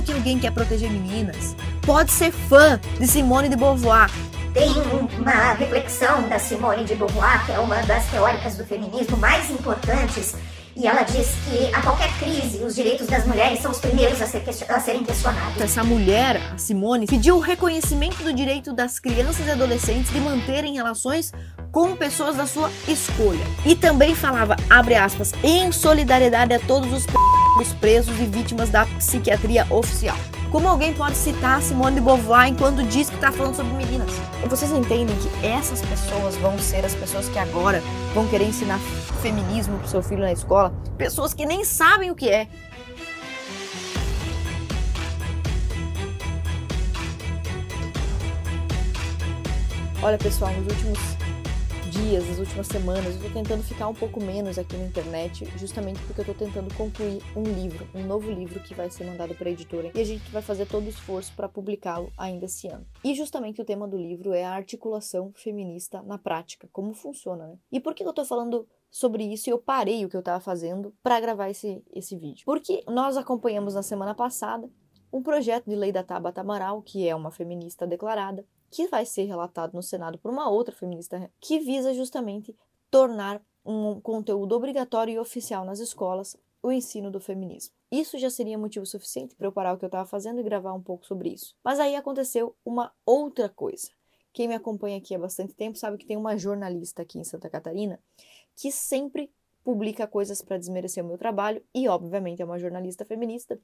Como que alguém quer proteger meninas? Pode ser fã de Simone de Beauvoir. Tem uma reflexão da Simone de Beauvoir, que é uma das teóricas do feminismo mais importantes, e ela diz que a qualquer crise, os direitos das mulheres são os primeiros a serem questionados. Essa mulher, a Simone, pediu o reconhecimento do direito das crianças e adolescentes de manterem relações com pessoas da sua escolha. E também falava, abre aspas, em solidariedade a todos os presos e vítimas da psiquiatria oficial. Como alguém pode citar a Simone de Beauvoir enquanto diz que está falando sobre meninas? E vocês entendem que essas pessoas vão ser as pessoas que agora vão querer ensinar feminismo pro seu filho na escola? Pessoas que nem sabem o que é. Olha, pessoal, nos últimos dias, nas últimas semanas, eu tô tentando ficar um pouco menos aqui na internet, justamente porque eu tô tentando concluir um novo livro que vai ser mandado para a editora, e a gente vai fazer todo o esforço para publicá-lo ainda esse ano. E justamente o tema do livro é a articulação feminista na prática, como funciona, né? E por que eu tô falando sobre isso e eu parei o que eu tava fazendo para gravar esse vídeo? Porque nós acompanhamos na semana passada um projeto de lei da Tabata Amaral, que é uma feminista declarada, que vai ser relatado no Senado por uma outra feminista, que visa justamente tornar um conteúdo obrigatório e oficial nas escolas o ensino do feminismo. Isso já seria motivo suficiente para eu parar o que eu estava fazendo e gravar um pouco sobre isso. Mas aí aconteceu uma outra coisa. Quem me acompanha aqui há bastante tempo sabe que tem uma jornalista aqui em Santa Catarina que sempre publica coisas para desmerecer o meu trabalho e, obviamente, é uma jornalista feminista.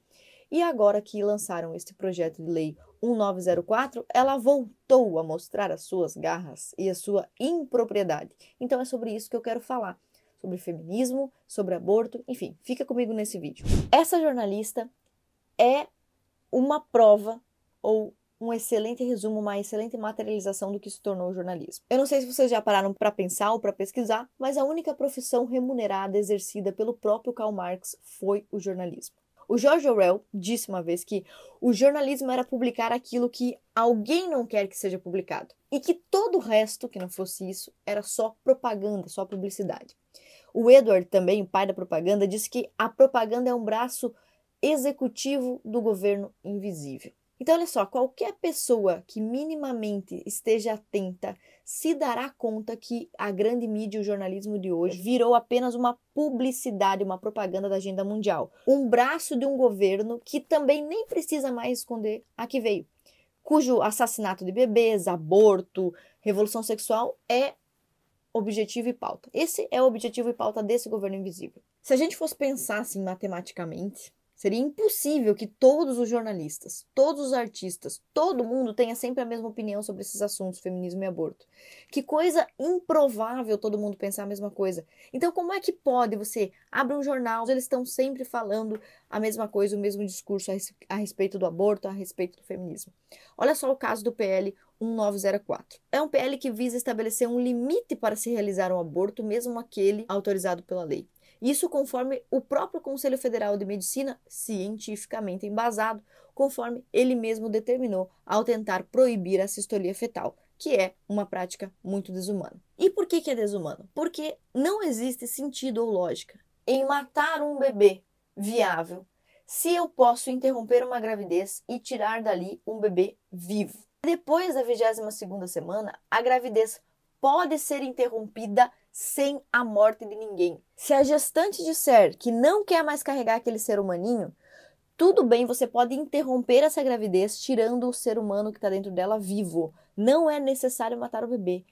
E agora que lançaram este projeto de lei 1904, ela voltou a mostrar as suas garras e a sua impropriedade. Então é sobre isso que eu quero falar. Sobre feminismo, sobre aborto, enfim, fica comigo nesse vídeo. Essa jornalista é uma prova ou um excelente resumo, uma excelente materialização do que se tornou o jornalismo. Eu não sei se vocês já pararam para pensar ou para pesquisar, mas a única profissão remunerada exercida pelo próprio Karl Marx foi o jornalismo. O George Orwell disse uma vez que o jornalismo era publicar aquilo que alguém não quer que seja publicado e que todo o resto, que não fosse isso, era só propaganda, só publicidade. O Edward, também, o pai da propaganda, disse que a propaganda é um braço executivo do governo invisível. Então, olha só, qualquer pessoa que minimamente esteja atenta se dará conta que a grande mídia e o jornalismo de hoje virou apenas uma publicidade, uma propaganda da agenda mundial. Um braço de um governo que também nem precisa mais esconder a que veio, cujo assassinato de bebês, aborto, revolução sexual é objetivo e pauta. Esse é o objetivo e pauta desse governo invisível. Se a gente fosse pensar assim matematicamente, seria impossível que todos os jornalistas, todos os artistas, todo mundo tenha sempre a mesma opinião sobre esses assuntos, feminismo e aborto. Que coisa improvável todo mundo pensar a mesma coisa. Então, como é que pode você abre um jornal, eles estão sempre falando a mesma coisa, o mesmo discurso a respeito do aborto, a respeito do feminismo? Olha só o caso do PL 1904. É um PL que visa estabelecer um limite para se realizar um aborto, mesmo aquele autorizado pela lei. Isso conforme o próprio Conselho Federal de Medicina, cientificamente embasado, conforme ele mesmo determinou ao tentar proibir a cistolia fetal, que é uma prática muito desumana. E por que é desumano? Porque não existe sentido ou lógica em matar um bebê viável se eu posso interromper uma gravidez e tirar dali um bebê vivo. Depois da 22ª semana, a gravidez pode ser interrompida sem a morte de ninguém. Se a gestante disser que não quer mais carregar aquele ser humaninho, tudo bem, você pode interromper essa gravidez tirando o ser humano que está dentro dela vivo. Não é necessário matar o bebê.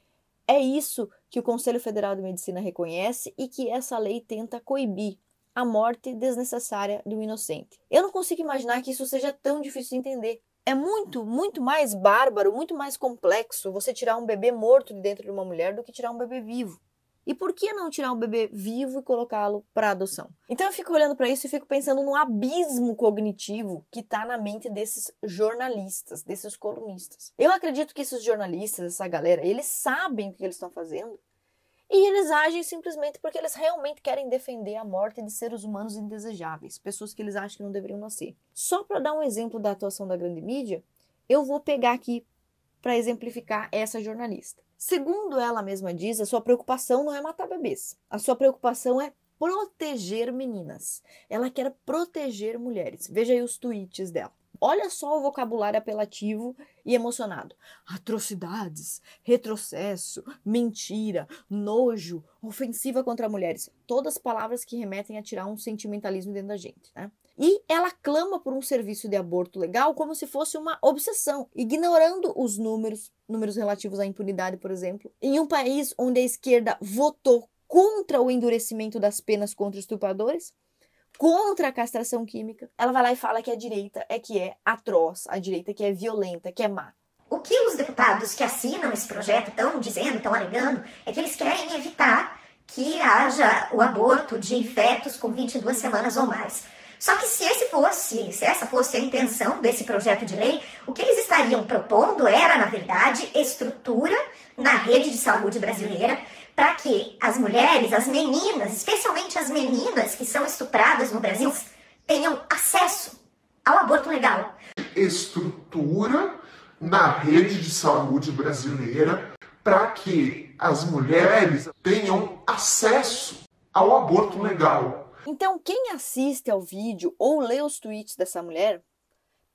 É isso que o Conselho Federal de Medicina reconhece e que essa lei tenta coibir, a morte desnecessária de um inocente. Eu não consigo imaginar que isso seja tão difícil de entender. É muito mais bárbaro, muito mais complexo você tirar um bebê morto de dentro de uma mulher do que tirar um bebê vivo. E por que não tirar um bebê vivo e colocá-lo para adoção? Então eu fico olhando para isso e fico pensando no abismo cognitivo que está na mente desses jornalistas, desses colunistas. Eu acredito que esses jornalistas, essa galera, eles sabem o que eles estão fazendo e eles agem simplesmente porque eles realmente querem defender a morte de seres humanos indesejáveis, pessoas que eles acham que não deveriam nascer. Só para dar um exemplo da atuação da grande mídia, eu vou pegar aqui para exemplificar essa jornalista. Segundo ela mesma diz, a sua preocupação não é matar bebês. A sua preocupação é proteger meninas. Ela quer proteger mulheres. Veja aí os tweets dela. Olha só o vocabulário apelativo e emocionado. Atrocidades, retrocesso, mentira, nojo, ofensiva contra mulheres. Todas palavras que remetem a tirar um sentimentalismo dentro da gente, né? E ela clama por um serviço de aborto legal como se fosse uma obsessão, ignorando os números relativos à impunidade, por exemplo. Em um país onde a esquerda votou contra o endurecimento das penas contra estupradores, contra a castração química, ela vai lá e fala que a direita é que é atroz, a direita que é violenta, que é má. O que os deputados que assinam esse projeto estão dizendo, estão alegando, é que eles querem evitar que haja o aborto de fetos com 22 semanas ou mais. Só que se essa fosse a intenção desse projeto de lei, o que eles estariam propondo era, na verdade, estrutura na rede de saúde brasileira para que as mulheres, as meninas, especialmente as meninas que são estupradas no Brasil, tenham acesso ao aborto legal. Estrutura na rede de saúde brasileira para que as mulheres tenham acesso ao aborto legal. Então, quem assiste ao vídeo ou lê os tweets dessa mulher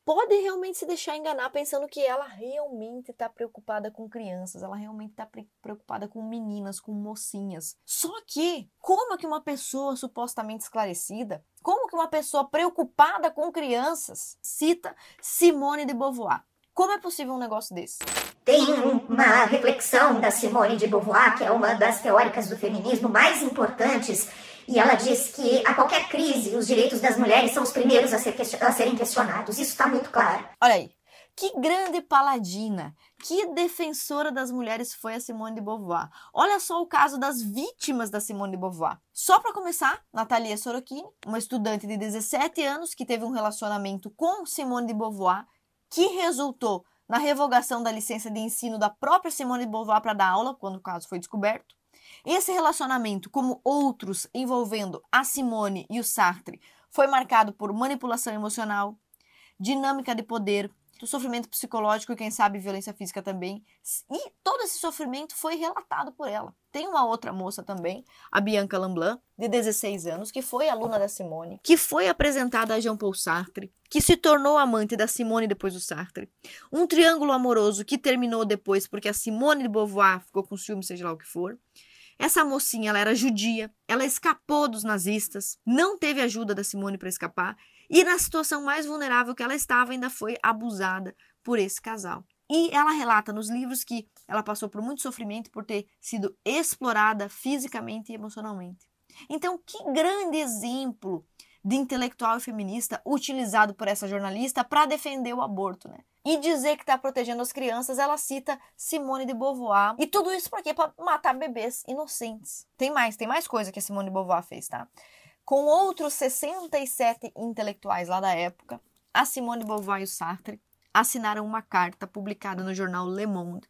pode realmente se deixar enganar pensando que ela realmente está preocupada com crianças, ela realmente está preocupada com meninas, com mocinhas. Só que, como que uma pessoa supostamente esclarecida, como que uma pessoa preocupada com crianças cita Simone de Beauvoir? Como é possível um negócio desse? Tem uma reflexão da Simone de Beauvoir, que é uma das teóricas do feminismo mais importantes, e ela diz que a qualquer crise, os direitos das mulheres são os primeiros a serem questionados. Isso está muito claro. Olha aí, que grande paladina, que defensora das mulheres foi a Simone de Beauvoir. Olha só o caso das vítimas da Simone de Beauvoir. Só para começar, Natalia Sorokine, uma estudante de 17 anos que teve um relacionamento com Simone de Beauvoir, que resultou na revogação da licença de ensino da própria Simone de Beauvoir para dar aula, quando o caso foi descoberto. Esse relacionamento, como outros envolvendo a Simone e o Sartre, foi marcado por manipulação emocional, dinâmica de poder, sofrimento psicológico e, quem sabe, violência física também. E todo esse sofrimento foi relatado por ela. Tem uma outra moça também, a Bianca Lamblin, de 16 anos, que foi aluna da Simone, que foi apresentada a Jean-Paul Sartre, que se tornou amante da Simone depois do Sartre. Um triângulo amoroso que terminou depois porque a Simone de Beauvoir ficou com ciúme, seja lá o que for. Essa mocinha, ela era judia, ela escapou dos nazistas, não teve ajuda da Simone para escapar e na situação mais vulnerável que ela estava ainda foi abusada por esse casal. E ela relata nos livros que ela passou por muito sofrimento por ter sido explorada fisicamente e emocionalmente. Então, que grande exemplo de intelectual e feminista utilizado por essa jornalista para defender o aborto, né? E dizer que está protegendo as crianças, ela cita Simone de Beauvoir. E tudo isso para quê? Para matar bebês inocentes. Tem mais coisa que a Simone de Beauvoir fez, tá? Com outros 67 intelectuais lá da época, a Simone de Beauvoir e o Sartre assinaram uma carta publicada no jornal Le Monde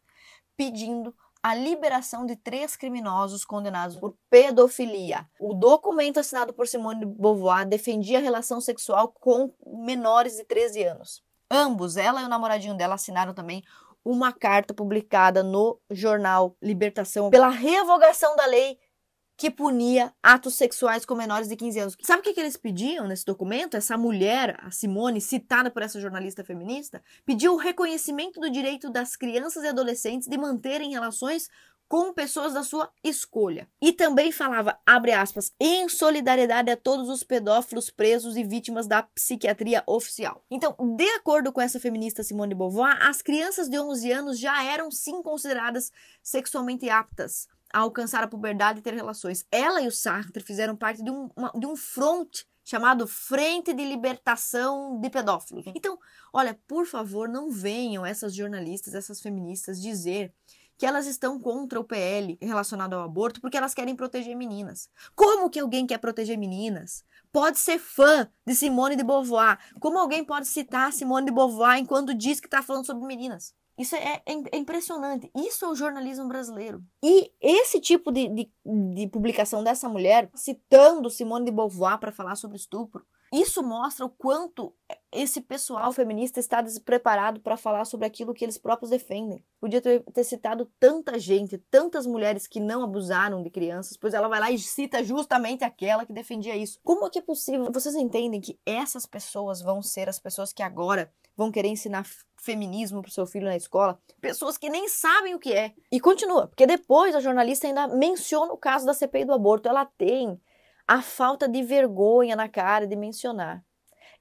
pedindo a liberação de 3 criminosos condenados por pedofilia. O documento assinado por Simone de Beauvoir defendia a relação sexual com menores de 13 anos. Ambos, ela e o namoradinho dela, assinaram também uma carta publicada no jornal Libertação pela revogação da lei que punia atos sexuais com menores de 15 anos. Sabe o que eles pediam nesse documento? Essa mulher, a Simone, citada por essa jornalista feminista, pediu o reconhecimento do direito das crianças e adolescentes de manterem relações com pessoas da sua escolha. E também falava, abre aspas, em solidariedade a todos os pedófilos presos e vítimas da psiquiatria oficial. Então, de acordo com essa feminista Simone de Beauvoir, as crianças de 11 anos já eram sim consideradas sexualmente aptas a alcançar a puberdade e ter relações. Ela e o Sartre fizeram parte de um front chamado Frente de Libertação de Pedófilos. Então, olha, por favor, não venham essas jornalistas, essas feministas dizer que elas estão contra o PL relacionado ao aborto porque elas querem proteger meninas. Como que alguém quer proteger meninas? Pode ser fã de Simone de Beauvoir. Como alguém pode citar Simone de Beauvoir enquanto diz que está falando sobre meninas? Isso é impressionante. Isso é o jornalismo brasileiro. E esse tipo de publicação dessa mulher, citando Simone de Beauvoir para falar sobre estupro, isso mostra o quanto esse pessoal feminista está despreparado para falar sobre aquilo que eles próprios defendem. Podia ter citado tanta gente, tantas mulheres que não abusaram de crianças, pois ela vai lá e cita justamente aquela que defendia isso. Como é que é possível? Vocês entendem que essas pessoas vão ser as pessoas que agora vão querer ensinar feminismo pro seu filho na escola? Pessoas que nem sabem o que é. E continua, porque depois a jornalista ainda menciona o caso da CPI do aborto. Ela tem a falta de vergonha na cara de mencionar.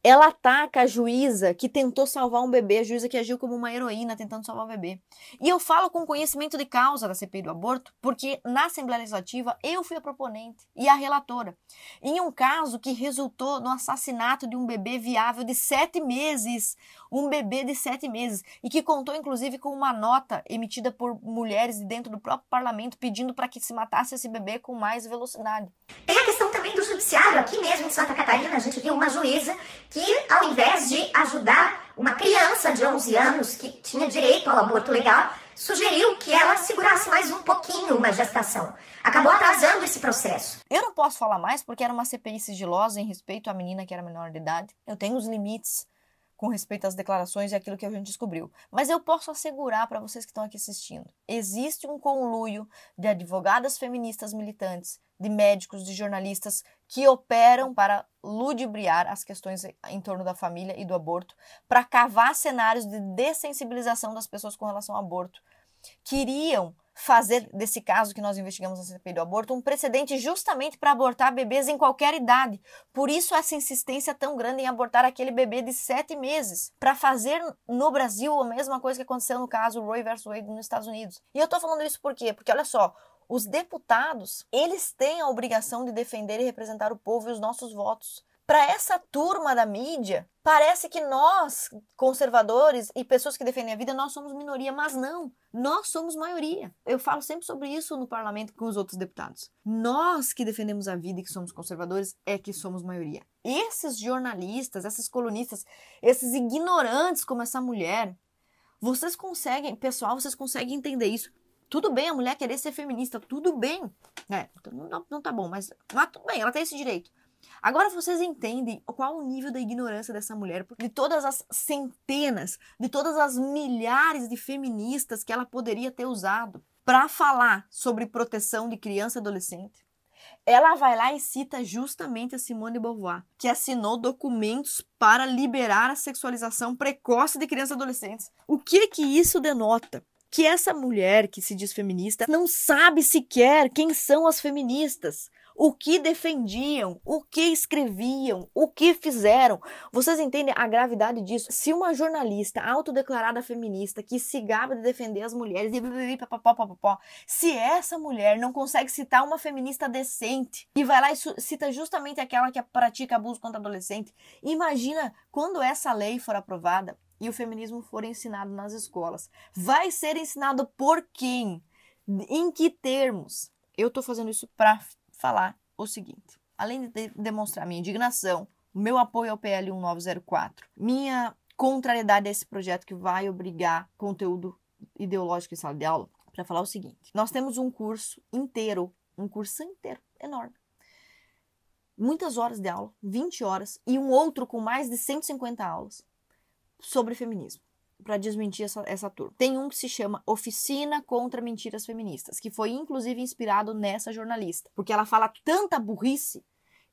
Ela ataca a juíza que tentou salvar um bebê, a juíza que agiu como uma heroína tentando salvar o bebê. E eu falo com conhecimento de causa da CPI do aborto, porque na Assembleia Legislativa eu fui a proponente e a relatora, em um caso que resultou no assassinato de um bebê viável de 7 meses. Um bebê de 7 meses. E que contou, inclusive, com uma nota emitida por mulheres de dentro do próprio parlamento pedindo para que se matasse esse bebê com mais velocidade. Tem a questão também do judiciário. Aqui mesmo em Santa Catarina, a gente viu uma juíza que, ao invés de ajudar uma criança de 11 anos que tinha direito ao aborto legal, sugeriu que ela segurasse mais um pouquinho uma gestação. Acabou atrasando esse processo. Eu não posso falar mais porque era uma CPI sigilosa em respeito à menina que era menor de idade. Eu tenho os limites com respeito às declarações e aquilo que a gente descobriu. Mas eu posso assegurar para vocês que estão aqui assistindo, existe um conluio de advogadas feministas militantes, de médicos, de jornalistas que operam para ludibriar as questões em torno da família e do aborto, para cavar cenários de dessensibilização das pessoas com relação ao aborto. Queriam fazer desse caso que nós investigamos na CPI do aborto um precedente justamente para abortar bebês em qualquer idade. Por isso essa insistência tão grande em abortar aquele bebê de 7 meses, para fazer no Brasil a mesma coisa que aconteceu no caso Roe vs Wade nos Estados Unidos. E eu tô falando isso por quê? Porque olha só, os deputados, eles têm a obrigação de defender e representar o povo e os nossos votos. Para essa turma da mídia, parece que nós, conservadores e pessoas que defendem a vida, nós somos minoria, mas não, nós somos maioria. Eu falo sempre sobre isso no parlamento com os outros deputados. Nós que defendemos a vida e que somos conservadores é que somos maioria. Esses jornalistas, essas colunistas, esses ignorantes como essa mulher, vocês conseguem, pessoal, vocês conseguem entender isso. Tudo bem a mulher querer ser feminista, tudo bem. Não tá bom, mas tudo bem, ela tem esse direito. Agora vocês entendem qual o nível da ignorância dessa mulher, de todas as centenas, de todas as milhares de feministas que ela poderia ter usado para falar sobre proteção de criança e adolescente. Ela vai lá e cita justamente a Simone de Beauvoir, que assinou documentos para liberar a sexualização precoce de crianças e adolescentes. O que isso denota? Que essa mulher que se diz feminista não sabe sequer quem são as feministas, o que defendiam, o que escreviam, o que fizeram. Vocês entendem a gravidade disso? Se uma jornalista autodeclarada feminista que se gaba de defender as mulheres, se essa mulher não consegue citar uma feminista decente e vai lá e cita justamente aquela que pratica abuso contra adolescente, imagina quando essa lei for aprovada e o feminismo for ensinado nas escolas. Vai ser ensinado por quem? Em que termos? Eu estou fazendo isso para falar o seguinte. Além de demonstrar minha indignação, o meu apoio ao PL 1904, minha contrariedade a esse projeto que vai obrigar conteúdo ideológico em sala de aula, para falar o seguinte. Nós temos um curso inteiro, enorme. Muitas horas de aula, 20 horas, e um outro com mais de 150 aulas sobre feminismo, para desmentir essa turma. Tem um que se chama Oficina contra Mentiras Feministas, que foi inclusive inspirado nessa jornalista, porque ela fala tanta burrice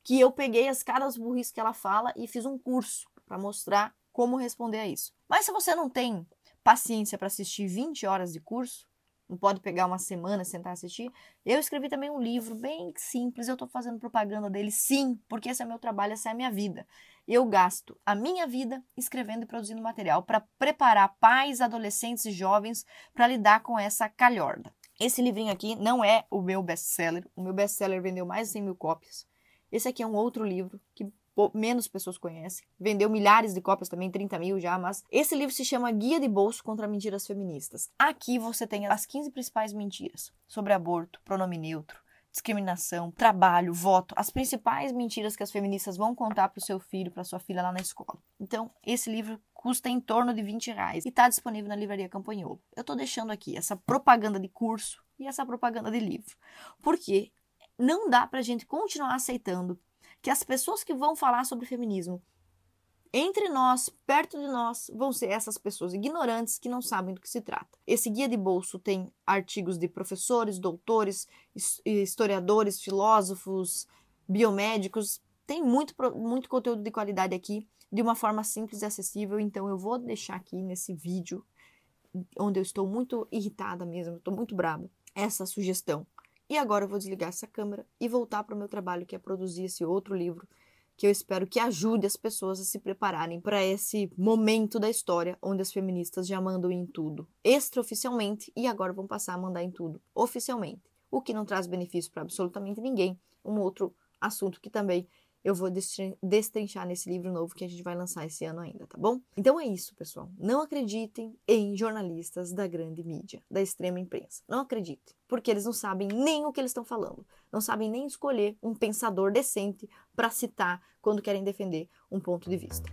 que eu peguei cada burrice que ela fala e fiz um curso para mostrar como responder a isso. Mas se você não tem paciência para assistir 20 horas de curso, não pode pegar uma semana e sentar e assistir, eu escrevi também um livro bem simples, eu estou fazendo propaganda dele sim, porque esse é meu trabalho, essa é a minha vida. Eu gasto a minha vida escrevendo e produzindo material para preparar pais, adolescentes e jovens para lidar com essa calhorda. Esse livrinho aqui não é o meu best-seller. O meu best-seller vendeu mais de 100 mil cópias. Esse aqui é um outro livro que menos pessoas conhecem. Vendeu milhares de cópias também, 30 mil já, mas esse livro se chama Guia de Bolso contra Mentiras Feministas. Aqui você tem as 15 principais mentiras sobre aborto, pronome neutro, discriminação, trabalho, voto, as principais mentiras que as feministas vão contar para o seu filho, para sua filha lá na escola. Então, esse livro custa em torno de R$20 e está disponível na Livraria Campanholo. Eu estou deixando aqui essa propaganda de curso e essa propaganda de livro, porque não dá para a gente continuar aceitando que as pessoas que vão falar sobre feminismo Entre nós, perto de nós, vão ser essas pessoas ignorantes que não sabem do que se trata. Esse guia de bolso tem artigos de professores, doutores, historiadores, filósofos, biomédicos. Tem muito conteúdo de qualidade aqui, de uma forma simples e acessível. Então eu vou deixar aqui nesse vídeo, onde eu estou muito irritada mesmo, estou muito braba, essa sugestão. E agora eu vou desligar essa câmera e voltar para o meu trabalho, que é produzir esse outro livro, que eu espero que ajude as pessoas a se prepararem para esse momento da história onde as feministas já mandam em tudo extraoficialmente e agora vão passar a mandar em tudo oficialmente, o que não traz benefício para absolutamente ninguém. Um outro assunto que também eu vou destrinchar nesse livro novo que a gente vai lançar esse ano ainda, tá bom? Então é isso, pessoal. Não acreditem em jornalistas da grande mídia, da extrema imprensa. Não acreditem, porque eles não sabem nem o que eles estão falando. Não sabem nem escolher um pensador decente para citar quando querem defender um ponto de vista.